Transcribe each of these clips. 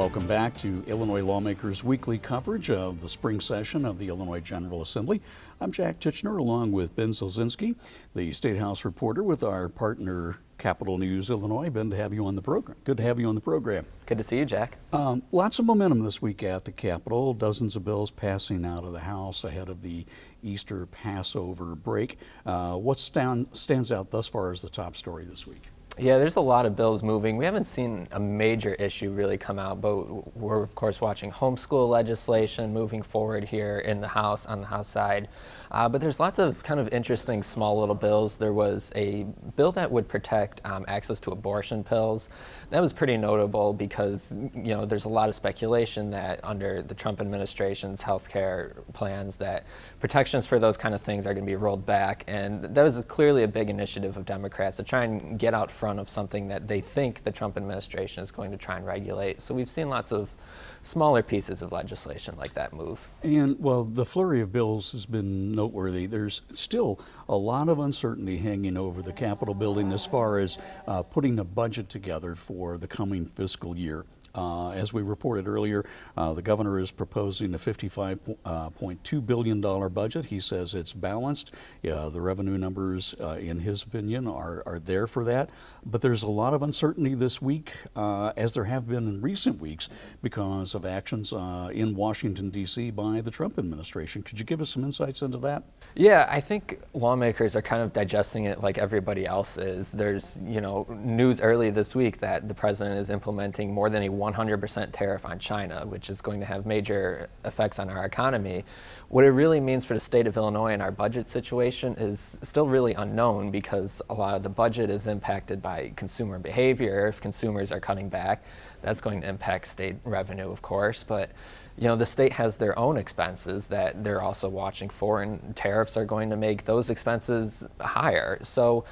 Welcome back to Illinois Lawmakers' weekly coverage of the spring session of the Illinois General Assembly. I'm Jak Tichenor along with Ben Szalinski, the Statehouse reporter with our partner Capital News Illinois. Ben, to have you on the program. Good to have you on the program. Good to see you, Jak. Lots of momentum this week at the Capitol. Dozens of bills passing out of the House ahead of the Easter Passover break. What stands out thus far as the top story this week? Yeah, there's a lot of bills moving. We haven't seen a major issue really come out, but we're of course watching homeschool legislation moving forward here in the House, on the House side. But there's lots of kind of interesting small little bills. There was a bill that would protect access to abortion pills. That was pretty notable because, you know, there's a lot of speculation that under the Trump administration's healthcare plans that protections for those kind of things are going to be rolled back. And that was clearly a big initiative of Democrats to try and get out front of something that they think the Trump administration is going to try and regulate. So we've seen lots of smaller pieces of legislation like that move. And, well, the flurry of bills has been noteworthy. There's still a lot of uncertainty hanging over the Capitol building as far as putting a budget together for the coming fiscal year. As we reported earlier, the governor is proposing a $55.2 billion budget. He says it's balanced. The revenue numbers, in his opinion, are there for that. But there's a lot of uncertainty this week, as there have been in recent weeks, because of actions in Washington, D.C. by the Trump administration. Could you give us some insights into that? Yeah, I think lawmakers are kind of digesting it like everybody else is. There's, news early this week that the president is implementing more than a 100% tariff on China, which is going to have major effects on our economy. What it really means for the state of Illinois and our budget situation is still really unknown because a lot of the budget is impacted by consumer behavior. If consumers are cutting back, that's going to impact state revenue, of course. But the state has their own expenses that they're also watching for, and tariffs are going to make those expenses higher. So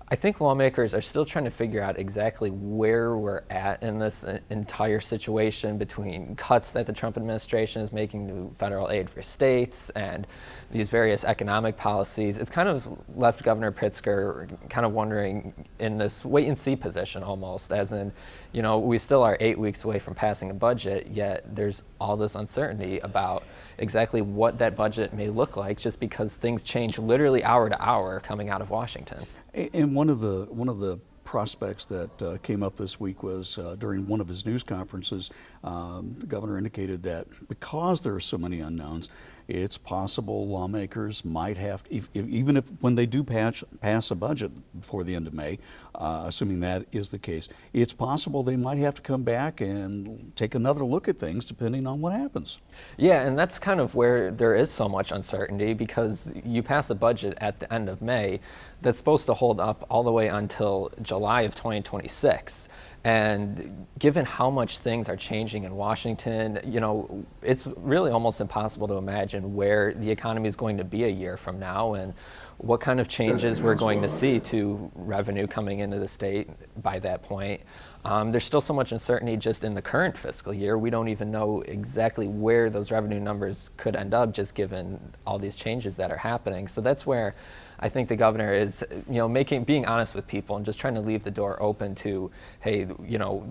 I think lawmakers are still trying to figure out exactly where we're at in this entire situation between cuts that the Trump administration is making to federal aid for states and these various economic policies. It's kind of left Governor Pritzker kind of wondering in this wait-and-see position almost, as in, we still are 8 weeks away from passing a budget, yet there's all this uncertainty about exactly what that budget may look like just because things change literally hour to hour coming out of Washington. And one of the prospects that came up this week was during one of his news conferences, the governor indicated that because there are so many unknowns, it's possible lawmakers might have, even if when they do pass a budget before the end of May, assuming that is the case, it's possible they might have to come back and take another look at things depending on what happens. Yeah, and that's kind of where there is so much uncertainty because you pass a budget at the end of May that's supposed to hold up all the way until July of 2026. And given how much things are changing in Washington, it's really almost impossible to imagine where the economy is going to be a year from now and what kind of changes we're going to see to revenue coming into the state by that point. There's still so much uncertainty just in the current fiscal year. We don't even know exactly where those revenue numbers could end up just given all these changes that are happening. So that's where I think the governor is, being honest with people and just trying to leave the door open to, hey,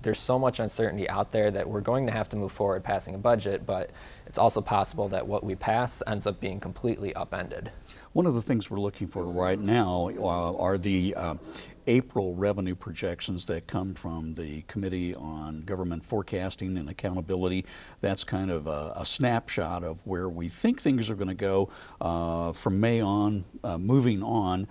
there's so much uncertainty out there that we're going to have to move forward passing a budget, but it's also possible that what we pass ends up being completely upended. One of the things we're looking for right now are the April revenue projections that come from the Committee on Government Forecasting and Accountability. That's kind of a snapshot of where we think things are going to go from May on, moving on.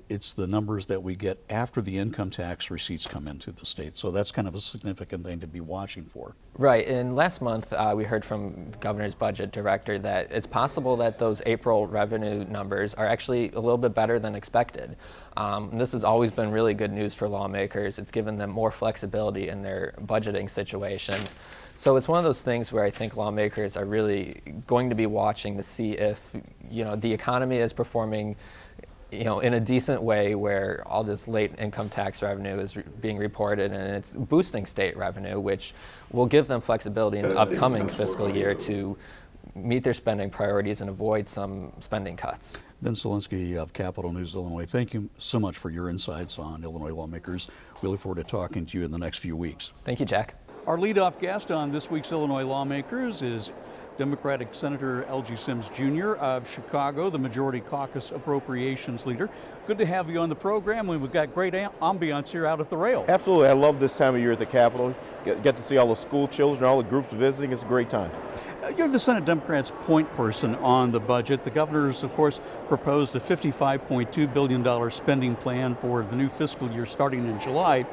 It's the numbers that we get after the income tax receipts come into the state. So that's kind of a significant thing to be watching for. Right. And last month, we heard from the governor's budget director that it's possible that those April revenue numbers are actually a little bit better than expected. And this has always been really good news for lawmakers. It's given them more flexibility in their budgeting situation. So it's one of those things where I think lawmakers are really going to be watching to see if, the economy is performing in a decent way where all this late income tax revenue is being reported and it's boosting state revenue, which will give them flexibility in the upcoming fiscal year to meet their spending priorities and avoid some spending cuts. Ben Szalinski of Capital News Illinois, thank you so much for your insights on Illinois lawmakers. We look forward to talking to you in the next few weeks. Thank you, Jak. Our leadoff guest on this week's Illinois Lawmakers is Democratic Senator Elgie Sims Jr. of Chicago, the Majority Caucus Appropriations leader. Good to have you on the program, and we've got great ambiance here out at the rail. Absolutely. I love this time of year at the Capitol. Get to see all the school children, all the groups visiting. It's a great time. You're the Senate Democrats' point person on the budget. The governor's, of course, proposed a $55.2 billion spending plan for the new fiscal year starting in July.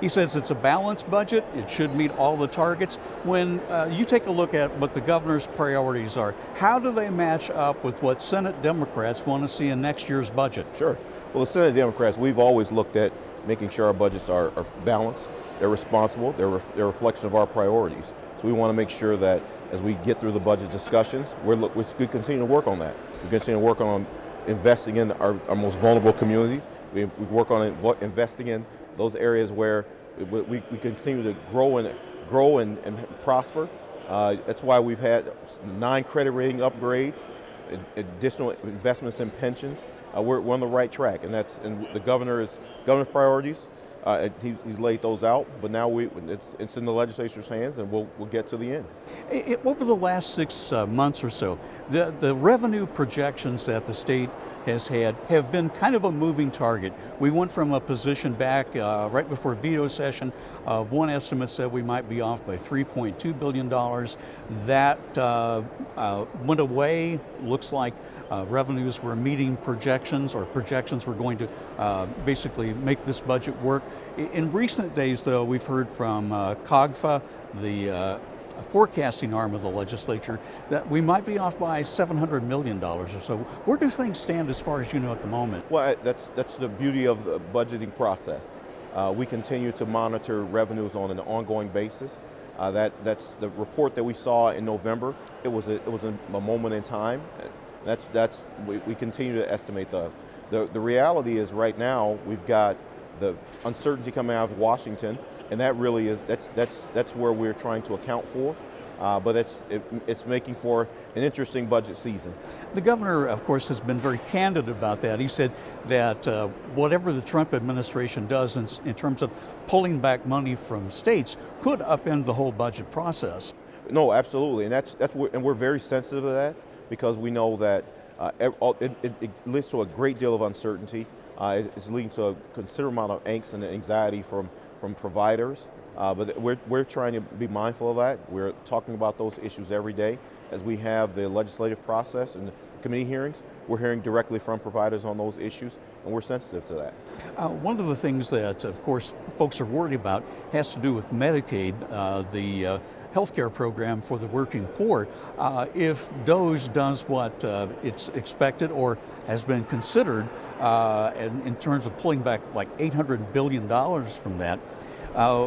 He says it's a balanced budget. It should meet all the targets. When you take a look at what the governor's priorities are, how do they match up with what Senate Democrats want to see in next year's budget? Sure. Well, the Senate Democrats, we've always looked at making sure our budgets are balanced, they're responsible, they're a reflection of our priorities. So we want to make sure that as we get through the budget discussions, we continue to work on that. We continue to work on investing in our most vulnerable communities. We work on investing in those areas where we continue to grow and prosper. That's why we've had 9 credit rating upgrades, additional investments in pensions. We're on the right track, and the governor's priorities. He's laid those out, but now it's in the legislature's hands, and we'll get to the end. Over the last 6 months or so, the revenue projections that the state has had have been kind of a moving target. We went from a position back right before veto session of one estimate said we might be off by $3.2 billion. That went away. Looks like revenues were meeting projections, or projections were going to basically make this budget work. In recent days, though, we've heard from COGFA, the forecasting arm of the legislature, that we might be off by $700 million or so. Where do things stand as far as you know at the moment? Well, that's the beauty of the budgeting process. We continue to monitor revenues on an ongoing basis. That's the report that we saw in November. It was a moment in time. We continue to estimate the reality is right now we've got the uncertainty coming out of Washington, and that really is that's where we're trying to account for. But it's making for an interesting budget season. The governor, of course, has been very candid about that. He said that whatever the Trump administration does in terms of pulling back money from states could upend the whole budget process. No, absolutely, and we're very sensitive to that because we know that it leads to a great deal of uncertainty. It's leading to a considerable amount of angst and anxiety from providers. But we're trying to be mindful of that. We're talking about those issues every day as we have the legislative process and committee hearings. We're hearing directly from providers on those issues, and we're sensitive to that. One of the things that, of course, folks are worried about has to do with Medicaid, the healthcare program for the working poor. If DOGE does what it's expected or has been considered in terms of pulling back like $800 billion from that,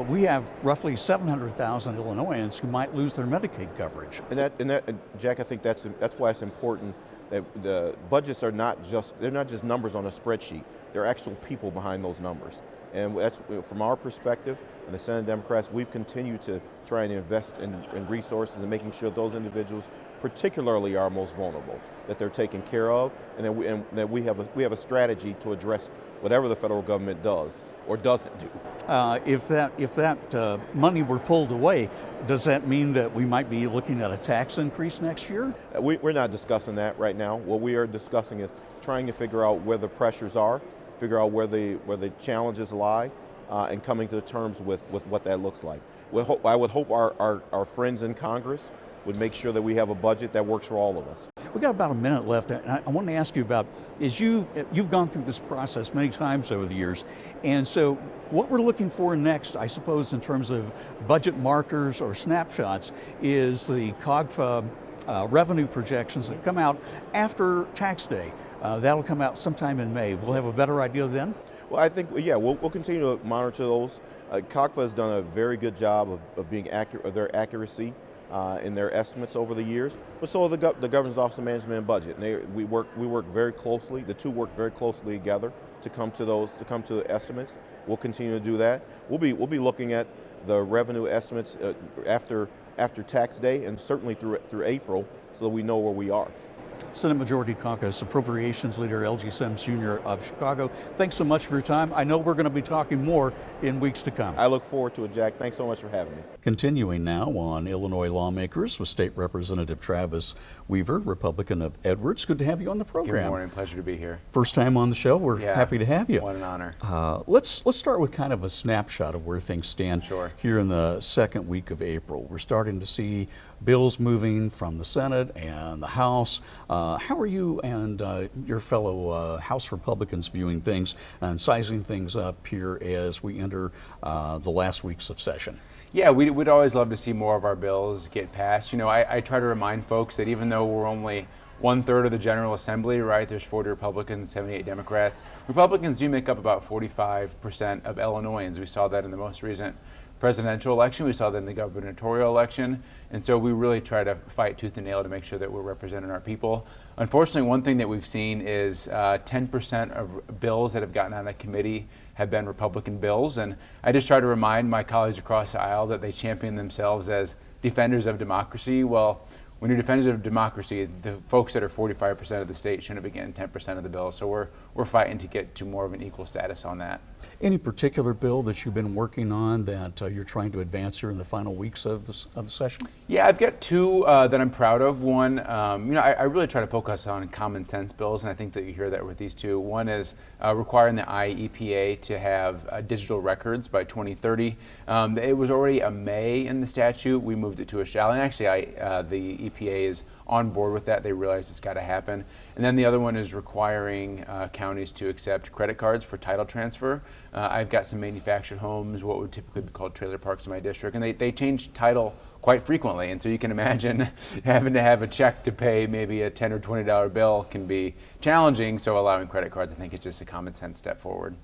we have roughly 700,000 Illinoisans who might lose their Medicaid coverage. And Jack, I think that's why it's important that the budgets they're not just numbers on a spreadsheet. They're actual people behind those numbers. And that's from our perspective, and the Senate Democrats, we've continued to try and invest in resources and making sure those individuals, particularly our most vulnerable, that they're taken care of, and that we have a strategy to address whatever the federal government does or doesn't do. If that money were pulled away, does that mean that we might be looking at a tax increase next year? We're not discussing that right now. What we are discussing is trying to figure out where the pressures are, figure out where the challenges lie, and coming to terms with what that looks like. I would hope our friends in Congress would make sure that we have a budget that works for all of us. We've got about a minute left, and I want to ask you about, you've gone through this process many times over the years, and so what we're looking for next, I suppose, in terms of budget markers or snapshots, is the COGFA revenue projections that come out after tax day. That'll come out sometime in May. We'll have a better idea then? Well, I think, yeah, we'll continue to monitor those. COGFA has done a very good job of being accurate, of their accuracy in their estimates over the years, but so the Governor's Office of Management and Budget. And we work very closely. The two work very closely together to come to estimates. We'll continue to do that. We'll be looking at the revenue estimates after tax day and certainly through April, so that we know where we are. Senate Majority Caucus Appropriations Leader Elgie Jr. of Chicago. Thanks so much for your time. I know we're going to be talking more in weeks to come. I look forward to it, Jack. Thanks so much for having me. Continuing now on Illinois Lawmakers with State Representative Travis Weaver, Republican of Edwards. Good to have you on the program. Good morning. Pleasure to be here. First time on the show. We're happy to have you. What an honor. Let's start with kind of a snapshot of where things stand here in the second week of April. We're starting to see bills moving from the Senate and the House. How are you and your fellow House Republicans viewing things and sizing things up here as we enter the last weeks of session? Yeah, we'd always love to see more of our bills get passed. You know, I try to remind folks that even though we're only 1/3 of the General Assembly, right? There's 40 Republicans, 78 Democrats. Republicans do make up about 45% of Illinoisans. We saw that in the most recent presidential election. We saw that in the gubernatorial election. And so we really try to fight tooth and nail to make sure that we're representing our people. Unfortunately, one thing that we've seen is 10% of bills that have gotten out of committee have been Republican bills. And I just try to remind my colleagues across the aisle that they champion themselves as defenders of democracy. Well, when you're defenders of democracy, the folks that are 45% of the state shouldn't be getting 10% of the bill. So we're fighting to get to more of an equal status on that. Any particular bill that you've been working on that you're trying to advance here in the final weeks of the session? Yeah, I've got two that I'm proud of. One, I really try to focus on common sense bills, and I think that you hear that with these two. One is requiring the IEPA to have digital records by 2030. It was already a may in the statute. We moved it to a shall, and actually the EPA is on board with that. They realize it's got to happen. And then the other one is requiring counties to accept credit cards for title transfer. I've got some manufactured homes, what would typically be called trailer parks in my district, and they change title quite frequently. And so you can imagine having to have a check to pay maybe a $10 or $20 bill can be challenging. So allowing credit cards, I think, is just a common sense step forward.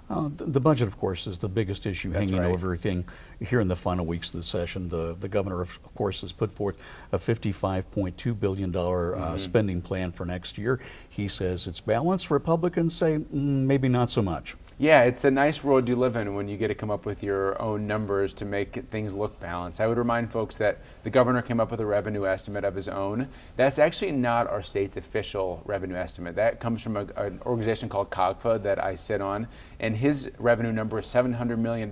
The budget, of course, is the biggest issue hanging right. over everything here in the final weeks of the session. The governor, of course, has put forth a $55.2 billion spending plan for next year. He says it's balanced. Republicans say maybe not so much. Yeah, it's a nice world you live in when you get to come up with your own numbers to make things look balanced. I would remind folks that the governor came up with a revenue estimate of his own. That's actually not our state's official revenue estimate. That comes from an organization called Caucus that I sit on, and his revenue number is $700 million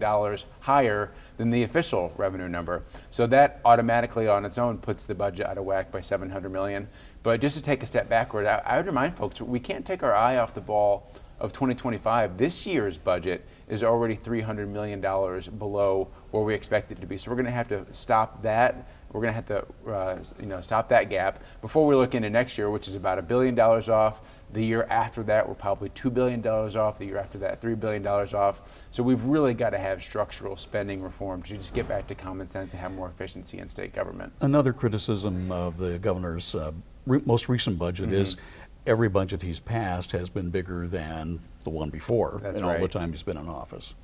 higher than the official revenue number. So that automatically on its own puts the budget out of whack by $700 million. But just to take a step backward, I would remind folks, we can't take our eye off the ball of 2025. This year's budget is already $300 million below where we expect it to be. So we're going to have to stop that. We're going to have to stop that gap before we look into next year, which is about $1 billion off. The year after that, we're probably $2 billion off. The year after that, $3 billion off. So we've really got to have structural spending reform to just get back to common sense and have more efficiency in state government. Another criticism of the governor's most recent budget is every budget he's passed has been bigger than the one before. That's and right. all the time he's been in office.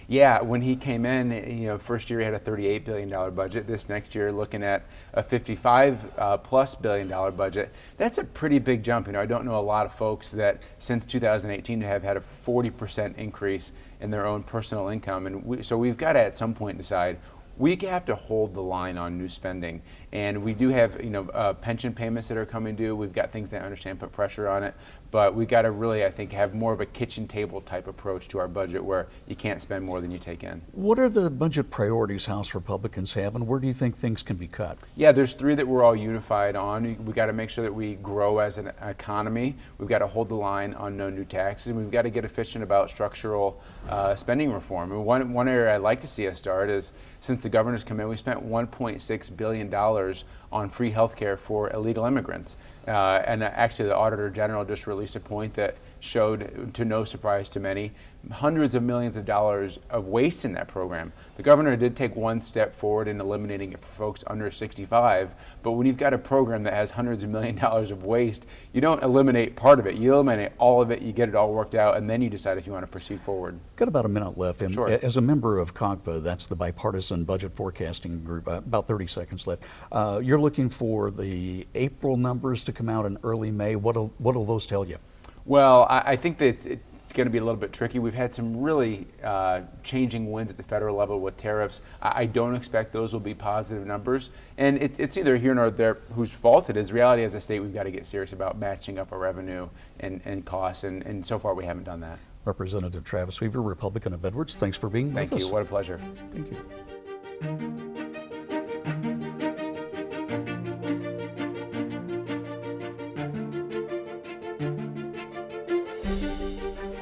Yeah, when he came in, first year he had a $38 billion budget. This next year, looking at a $55+ billion budget. That's a pretty big jump. I don't know a lot of folks that since 2018 have had a 40% increase in their own personal income. And so we've got to at some point decide we have to hold the line on new spending. And we do have, pension payments that are coming due. We've got things that I understand put pressure on it. But we've got to really, I think, have more of a kitchen table type approach to our budget where you can't spend more than you take in. What are the budget priorities House Republicans have, and where do you think things can be cut? Yeah, there's three that we're all unified on. We've got to make sure that we grow as an economy. We've got to hold the line on no new taxes. And we've got to get efficient about structural spending reform. And one area I'd like to see us start is, since the governor's come in, we spent $1.6 billion on free health care for illegal immigrants. And actually, the Auditor General just released a point that showed, to no surprise to many, hundreds of millions of dollars of waste in that program. The governor did take one step forward in eliminating it for folks under 65, but when you've got a program that has hundreds of millions of dollars of waste, you don't eliminate part of it. You eliminate all of it, you get it all worked out, and then you decide if you want to proceed forward. Got about a minute left. And Sure. As a member of COGVA, that's the bipartisan budget forecasting group, about 30 seconds left. You're looking for the April numbers to come out in early May. What'll those tell you? Well, I think that it's going to be a little bit tricky. We've had some really changing winds at the federal level with tariffs. I don't expect those will be positive numbers. And it's either here nor there whose fault it is. Reality, as a state, we've got to get serious about matching up our revenue and costs. And so far, we haven't done that. Representative Travis Weaver, Republican of Edwards, thanks for being with us. Thank you. What a pleasure. Thank you.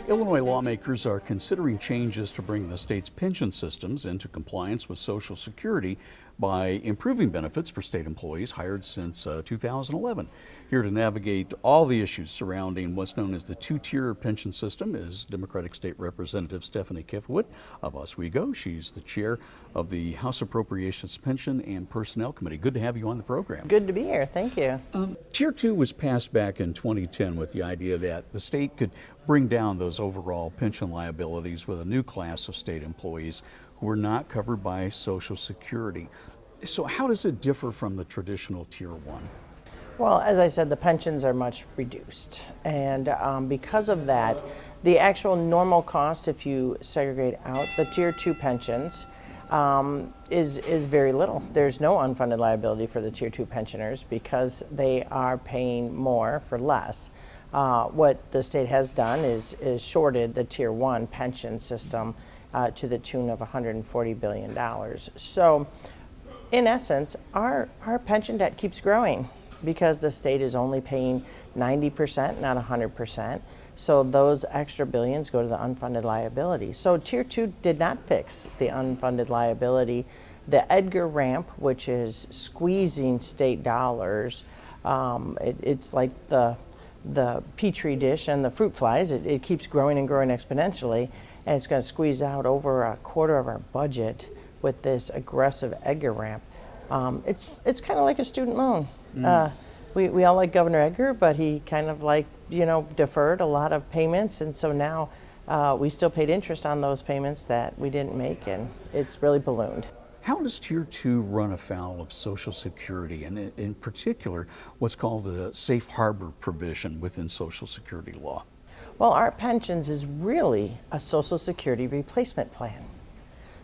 Illinois lawmakers are considering changes to bring the state's pension systems into compliance with Social Security by improving benefits for state employees hired since 2011. Here to navigate all the issues surrounding what's known as the two-tier pension system is Democratic State Representative Stephanie Kifowit of Oswego. She's the chair of the House Appropriations Pension and Personnel Committee. Good to have you on the program. Good to be here. Thank you. Tier 2 was passed back in 2010 with the idea that the state could bring down those overall pension liabilities with a new class of state employees who were not covered by Social Security. So how does it differ from the traditional Tier 1? Well, as I said, the pensions are much reduced. And because of that, the actual normal cost, if you segregate out the Tier 2 pensions, is very little. There's no unfunded liability for the Tier 2 pensioners because they are paying more for less. What the state has done is shorted the Tier 1 pension system to the tune of $140 billion. So, in essence, our pension debt keeps growing because the state is only paying 90%, not 100%. So those extra billions go to the unfunded liability. So Tier 2 did not fix the unfunded liability. The Edgar ramp, which is squeezing state dollars, it's like the petri dish and the fruit flies. It keeps growing and growing exponentially, and it's going to squeeze out over a quarter of our budget with this aggressive Edgar ramp. It's kind of like a student loan. We all like Governor Edgar, but he kind of deferred a lot of payments, and so now we still paid interest on those payments that we didn't make, and it's really ballooned. How does Tier 2 run afoul of Social Security, and in particular, what's called the safe harbor provision within Social Security law? Well, our pensions is really a Social Security replacement plan.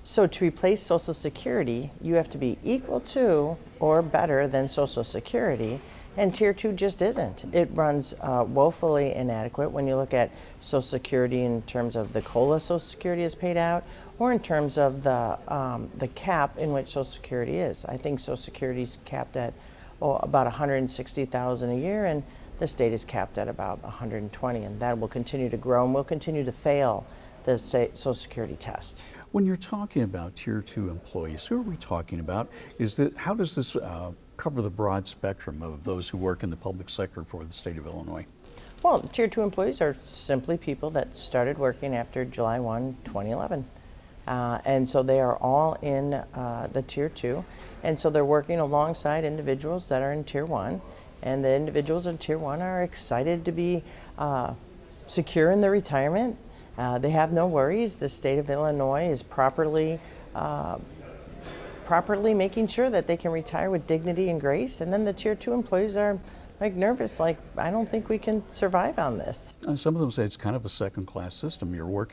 So to replace Social Security, you have to be equal to or better than Social Security, and Tier 2 just isn't. It runs woefully inadequate when you look at Social Security in terms of the COLA Social Security is paid out, or in terms of the cap in which Social Security is. I think Social Security is capped at about $160,000 a year, and the state is capped at about $120,000, and that will continue to grow, and we'll continue to fail the Social Security test. When you're talking about Tier 2 employees, who are we talking about? How does this cover the broad spectrum of those who work in the public sector for the state of Illinois? Well, Tier 2 employees are simply people that started working after July 1, 2011. And so they are all in the Tier 2. And so they're working alongside individuals that are in Tier 1. And the individuals in Tier 1 are excited to be secure in their retirement. They have no worries. The state of Illinois is properly making sure that they can retire with dignity and grace. And then the Tier 2 employees are nervous, I don't think we can survive on this. And some of them say it's kind of a second-class system. You're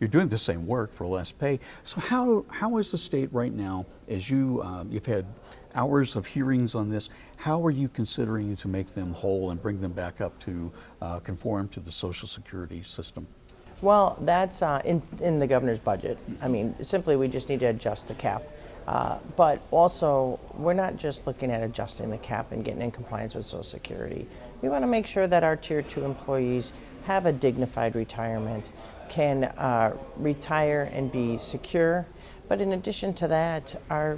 doing the same work for less pay. So how is the state right now, as you've had hours of hearings on this, how are you considering to make them whole and bring them back up to conform to the Social Security system? Well, that's in the governor's budget. I mean, simply we just need to adjust the cap. But also, we're not just looking at adjusting the cap and getting in compliance with Social Security. We want to make sure that our Tier 2 employees have a dignified retirement, can retire and be secure, but in addition to that, are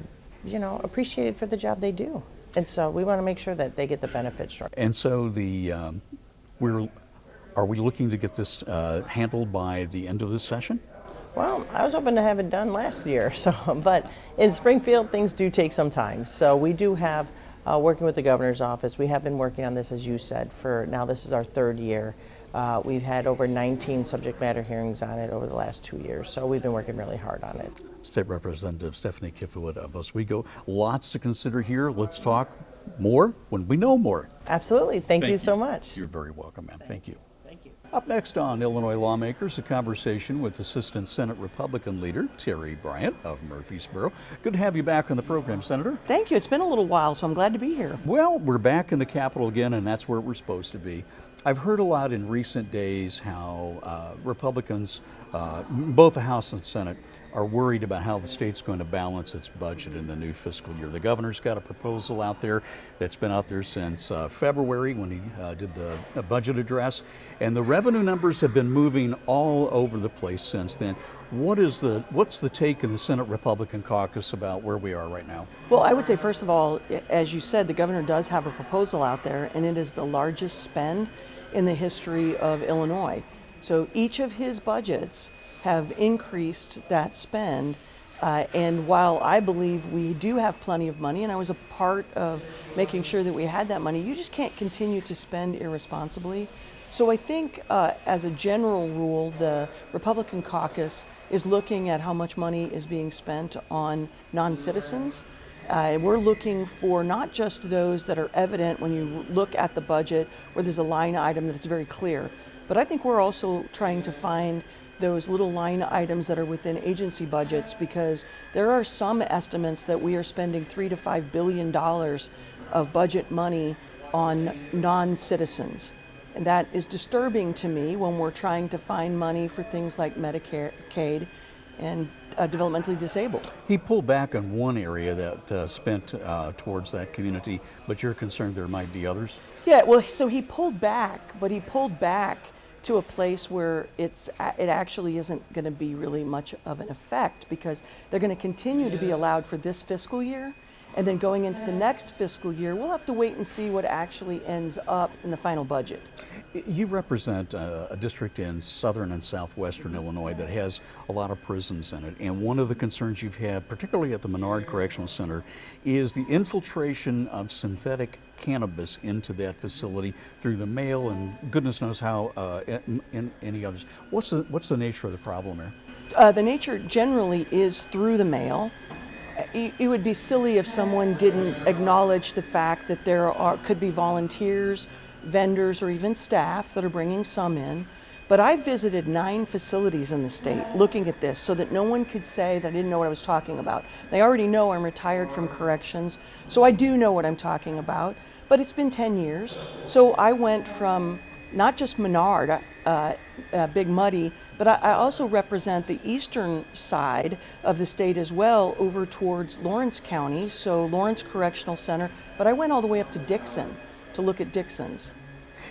appreciated for the job they do. And so we want to make sure that they get the benefits. And so are we looking to get this handled by the end of this session? Well, I was hoping to have it done last year, but in Springfield, things do take some time. So we do have, working with the governor's office, we have been working on this, as you said, this is our third year. We've had over 19 subject matter hearings on it over the last 2 years, so we've been working really hard on it. State Representative Stephanie Kifowit of Oswego. Lots to consider here. Let's talk more when we know more. Absolutely. Thank you so much. You're very welcome, ma'am. Thank you. Thank you. Up next on Illinois Lawmakers, a conversation with Assistant Senate Republican Leader Terri Bryant of Murphysboro. Good to have you back on the program, Senator. Thank you. It's been a little while, so I'm glad to be here. Well, we're back in the Capitol again, and that's where we're supposed to be. I've heard a lot in recent days how Republicans, both the House and Senate, are worried about how the state's going to balance its budget in the new fiscal year. The governor's got a proposal out there that's been out there since February when he did the budget address, and the revenue numbers have been moving all over the place since then. What's the take in the Senate Republican caucus about where we are right now? Well, I would say, first of all, as you said, the governor does have a proposal out there, and it is the largest spend in the history of Illinois. So each of his budgets have increased that spend. And while I believe we do have plenty of money, and I was a part of making sure that we had that money, you just can't continue to spend irresponsibly. So I think as a general rule, the Republican caucus is looking at how much money is being spent on non-citizens. We're looking for not just those that are evident when you look at the budget where there's a line item that's very clear, but I think we're also trying to find those little line items that are within agency budgets, because there are some estimates that we are spending $3 to $5 billion of budget money on non-citizens. And that is disturbing to me when we're trying to find money for things like Medicaid and developmentally disabled. He pulled back on one area that spent towards that community, but you're concerned there might be others? Yeah, well, so he pulled back, but he pulled back to a place where it actually isn't going to be really much of an effect, because they're going to continue to be allowed for this fiscal year. And then going into the next fiscal year, we'll have to wait and see what actually ends up in the final budget. You represent a district in southern and southwestern Illinois that has a lot of prisons in it. And one of the concerns you've had, particularly at the Menard Correctional Center, is the infiltration of synthetic cannabis into that facility through the mail and goodness knows how in any others. What's the nature of the problem there? The nature generally is through the mail. It would be silly if someone didn't acknowledge the fact that there could be volunteers, vendors, or even staff that are bringing some in. But I visited 9 facilities in the state looking at this so that no one could say that I didn't know what I was talking about. They already know I'm retired from corrections, so I do know what I'm talking about. But it's been 10 years. So I went from not just Menard, Big Muddy, but I also represent the eastern side of the state as well, over towards Lawrence County, so Lawrence Correctional Center. But I went all the way up to Dixon to look at Dixon's.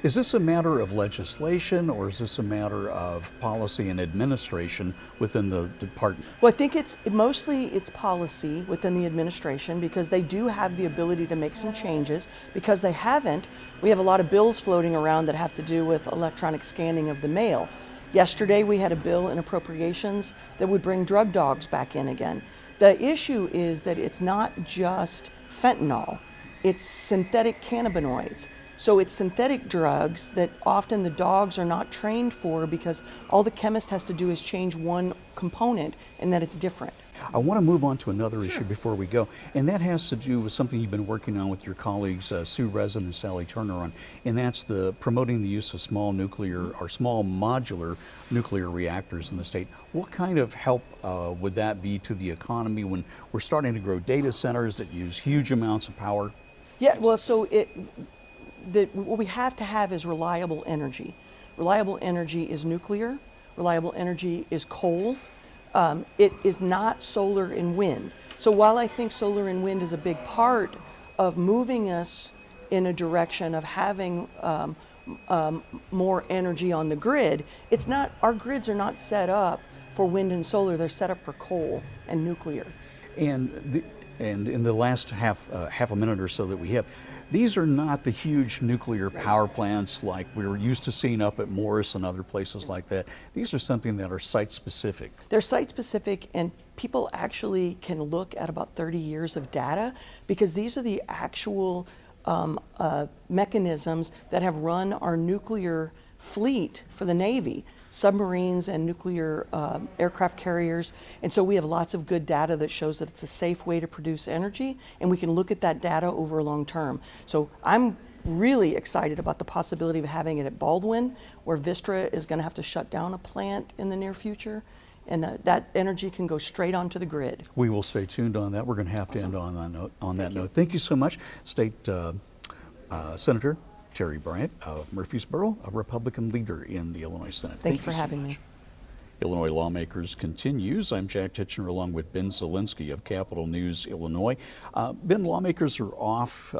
Is this a matter of legislation, or is this a matter of policy and administration within the department? Well, I think it's policy within the administration, because they do have the ability to make some changes. Because they haven't, we have a lot of bills floating around that have to do with electronic scanning of the mail. Yesterday we had a bill in Appropriations that would bring drug dogs back in again. The issue is that it's not just fentanyl, it's synthetic cannabinoids. So it's synthetic drugs that often the dogs are not trained for, because all the chemist has to do is change one component and that it's different. I want to move on to another issue before we go, and that has to do with something you've been working on with your colleagues Sue Resin and Sally Turner on, and that's the promoting the use of small nuclear or small modular nuclear reactors in the state. What kind of help would that be to the economy when we're starting to grow data centers that use huge amounts of power? Yeah, well, so what we have to have is reliable energy. Reliable energy is nuclear. Reliable energy is coal. It is not solar and wind. So while I think solar and wind is a big part of moving us in a direction of having more energy on the grid, it's not. Our grids are not set up for wind and solar. They're set up for coal and nuclear. And in the last half a minute or so that we have, these are not the huge nuclear power plants like we're used to seeing up at Morris and other places like that. These are something that are site-specific. They're site-specific, and people actually can look at about 30 years of data, because these are the actual mechanisms that have run our nuclear fleet for the Navy. Submarines and nuclear aircraft carriers. And so we have lots of good data that shows that it's a safe way to produce energy, and we can look at that data over long term. So I'm really excited about the possibility of having it at Baldwin, where Vistra is going to have to shut down a plant in the near future. And that energy can go straight onto the grid. We will stay tuned on that. We're going to have to end on that note. Thank you so much, State Senator Terri Bryant of Murphysboro, a Republican leader in the Illinois Senate. Thank you for having me. Illinois Lawmakers continues. I'm Jak Tichenor along with Ben Szalinski of Capital News, Illinois. Ben, lawmakers are off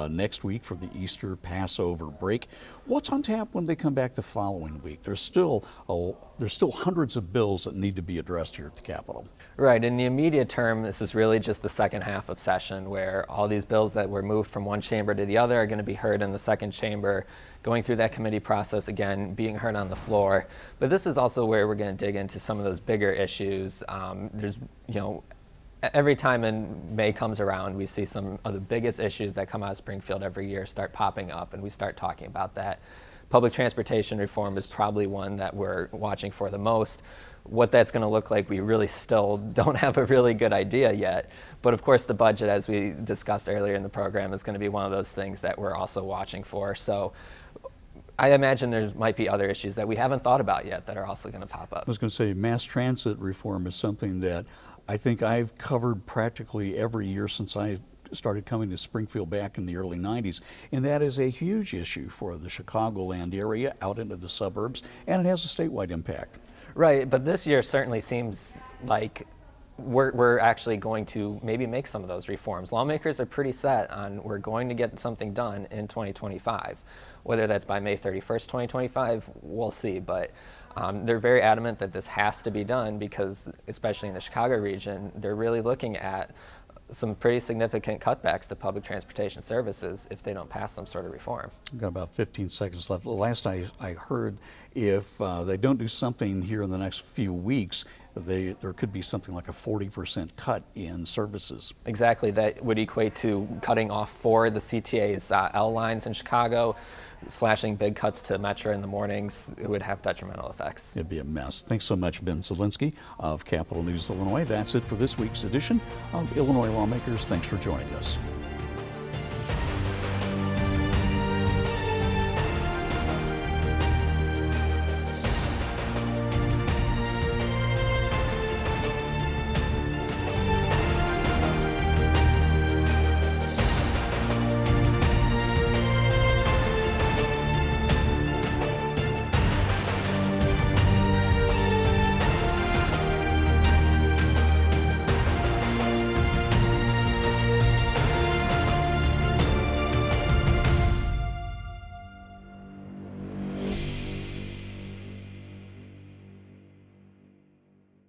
next week for the Easter Passover break. What's on tap when they come back the following week? There's still hundreds of bills that need to be addressed here at the Capitol. Right. In the immediate term, this is really just the second half of session, where all these bills that were moved from one chamber to the other are going to be heard in the second chamber, going through that committee process again, being heard on the floor. But this is also where we're going to dig into some of those bigger issues. Every time in May comes around, we see some of the biggest issues that come out of Springfield every year start popping up, and we start talking about that. Public transportation reform is probably one that we're watching for the most. What that's going to look like, we really still don't have a really good idea yet. But of course, the budget, as we discussed earlier in the program, is going to be one of those things that we're also watching for. So I imagine there might be other issues that we haven't thought about yet that are also going to pop up. I was going to say mass transit reform is something that I think I've covered practically every year since I started coming to Springfield back in the early 90s, and that is a huge issue for the Chicagoland area out into the suburbs, and it has a statewide impact. Right, but this year certainly seems like we're actually going to maybe make some of those reforms. Lawmakers are pretty set on we're going to get something done in 2025. Whether that's by May 31st, 2025, we'll see, but they're very adamant that this has to be done because, especially in the Chicago region, they're really looking at some pretty significant cutbacks to public transportation services if they don't pass some sort of reform. I've got about 15 seconds left. The last I heard, if they don't do something here in the next few weeks, there could be something like a 40% cut in services. Exactly. That would equate to cutting off 4 of the CTA's L lines in Chicago, slashing big cuts to Metro in the mornings. It would have detrimental effects. It'd be a mess. Thanks so much, Ben Szalinski of Capital News, Illinois. That's it for this week's edition of Illinois Lawmakers. Thanks for joining us.